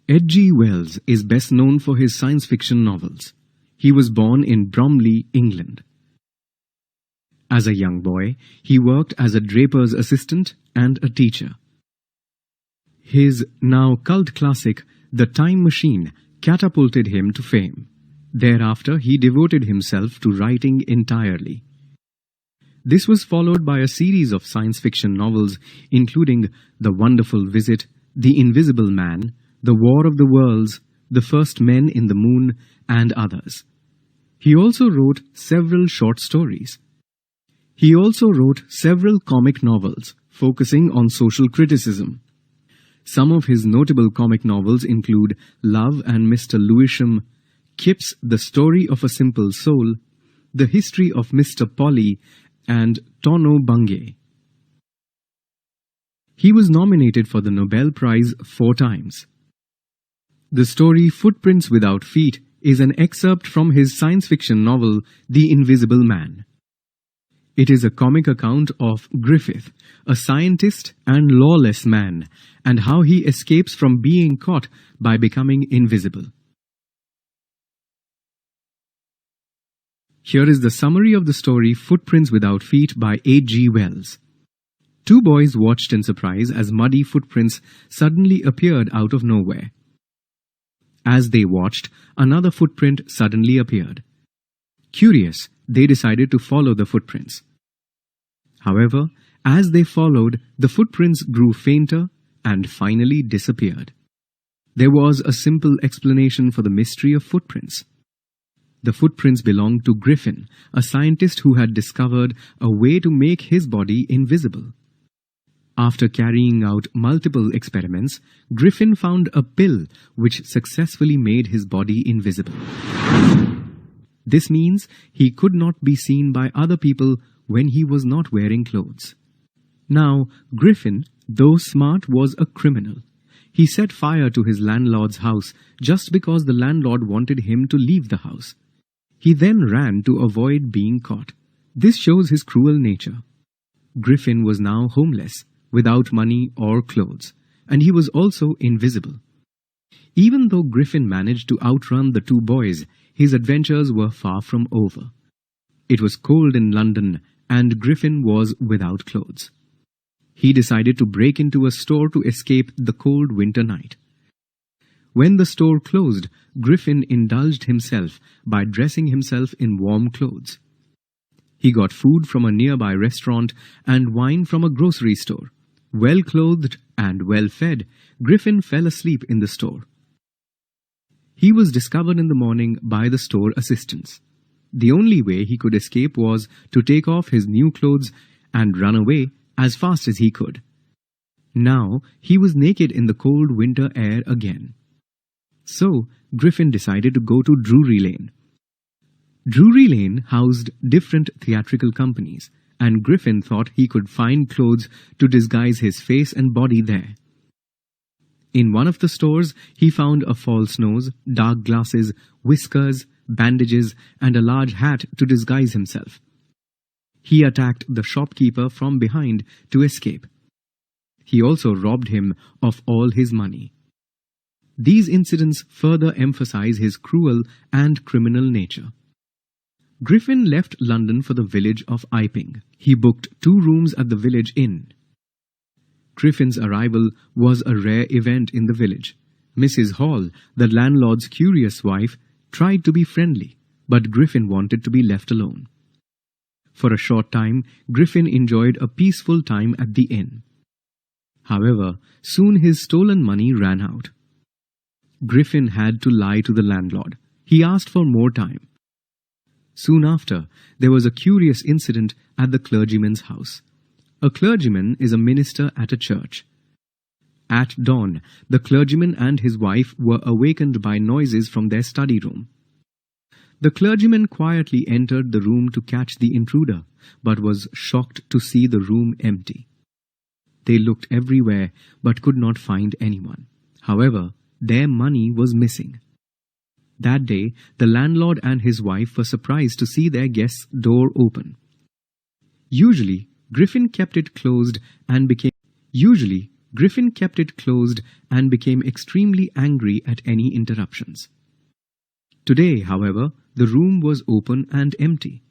H.G. Wells is best known for his science fiction novels. He was born in Bromley, England. As a young boy, he worked as a draper's assistant and a teacher. His now cult classic, The Time Machine, catapulted him to fame. Thereafter, he devoted himself to writing entirely. This was followed by a series of science fiction novels, including The Wonderful Visit, The Invisible Man, The War of the Worlds, The First Men in the Moon, and others. He also wrote several short stories. He also wrote several comic novels, focusing on social criticism. Some of his notable comic novels include Love and Mr. Lewisham, Kip's The Story of a Simple Soul, The History of Mr. Polly, and Tono Bungay. He was nominated for the Nobel Prize 4 times. The story Footprints Without Feet is an excerpt from his science fiction novel The Invisible Man. It is a comic account of Griffith, a scientist and lawless man, and how he escapes from being caught by becoming invisible. Here is the summary of the story Footprints Without Feet by H.G. Wells. 2 boys watched in surprise as muddy footprints suddenly appeared out of nowhere. As they watched, another footprint suddenly appeared. Curious, they decided to follow the footprints. However, as they followed, the footprints grew fainter and finally disappeared. There was a simple explanation for the mystery of footprints. The footprints belonged to Griffin, a scientist who had discovered a way to make his body invisible. After carrying out multiple experiments, Griffin found a pill which successfully made his body invisible. This means he could not be seen by other people when he was not wearing clothes. Now, Griffin, though smart, was a criminal. He set fire to his landlord's house just because the landlord wanted him to leave the house. He then ran to avoid being caught. This shows his cruel nature. Griffin was now homeless, without money or clothes, and he was also invisible. Even though Griffin managed to outrun the 2 boys, his adventures were far from over. It was cold in London, and Griffin was without clothes. He decided to break into a store to escape the cold winter night. When the store closed, Griffin indulged himself by dressing himself in warm clothes. He got food from a nearby restaurant and wine from a grocery store. Well-clothed and well-fed, Griffin fell asleep in the store. He was discovered in the morning by the store assistants. The only way he could escape was to take off his new clothes and run away as fast as he could. Now he was naked in the cold winter air again. So Griffin decided to go to Drury Lane. Drury Lane housed different theatrical companies, and Griffin thought he could find clothes to disguise his face and body there. In one of the stores, he found a false nose, dark glasses, whiskers, bandages, and a large hat to disguise himself. He attacked the shopkeeper from behind to escape. He also robbed him of all his money. These incidents further emphasize his cruel and criminal nature. Griffin left London for the village of Iping. He booked 2 rooms at the village inn. Griffin's arrival was a rare event in the village. Mrs. Hall, the landlord's curious wife, tried to be friendly, but Griffin wanted to be left alone. For a short time, Griffin enjoyed a peaceful time at the inn. However, soon his stolen money ran out. Griffin had to lie to the landlord. He asked for more time. Soon after, there was a curious incident at the clergyman's house. A clergyman is a minister at a church. At dawn, the clergyman and his wife were awakened by noises from their study room. The clergyman quietly entered the room to catch the intruder, but was shocked to see the room empty. They looked everywhere, but could not find anyone. However, their money was missing. That day, the landlord and his wife were surprised to see their guest's door open. Usually, Griffin kept it closed and became Griffin kept it closed and became extremely angry at any interruptions. Today, however, the room was open and empty.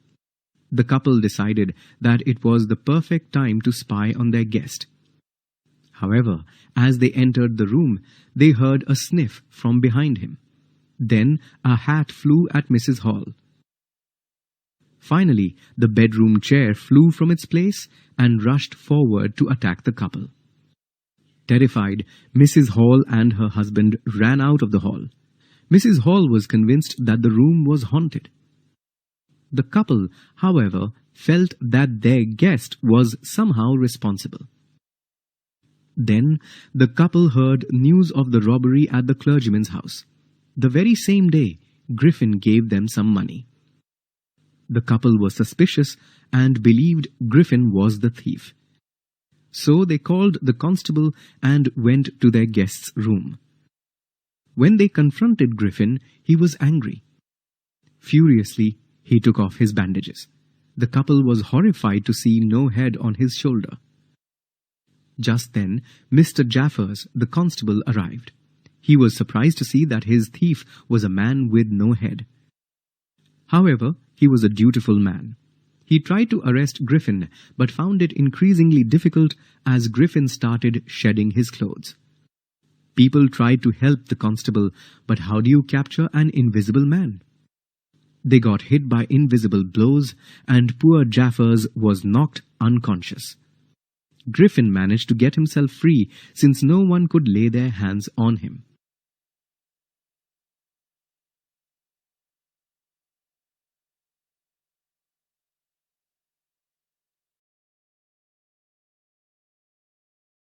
The couple decided that it was the perfect time to spy on their guest. However, as they entered the room, they heard a sniff from behind him. Then a hat flew at Mrs. Hall. Finally, the bedroom chair flew from its place and rushed forward to attack the couple. Terrified, Mrs. Hall and her husband ran out of the hall. Mrs. Hall was convinced that the room was haunted. The couple, however, felt that their guest was somehow responsible. Then the couple heard news of the robbery at the clergyman's house. The very same day, Griffin gave them some money. The couple was suspicious and believed Griffin was the thief. So they called the constable and went to their guest's room. When they confronted Griffin, he was angry. Furiously, he took off his bandages. The couple was horrified to see no head on his shoulder. Just then, Mr. Jaffers, the constable, arrived. He was surprised to see that his thief was a man with no head. However, he was a dutiful man. He tried to arrest Griffin, but found it increasingly difficult as Griffin started shedding his clothes. People tried to help the constable, but how do you capture an invisible man? They got hit by invisible blows, and poor Jaffers was knocked unconscious. Griffin managed to get himself free since no one could lay their hands on him.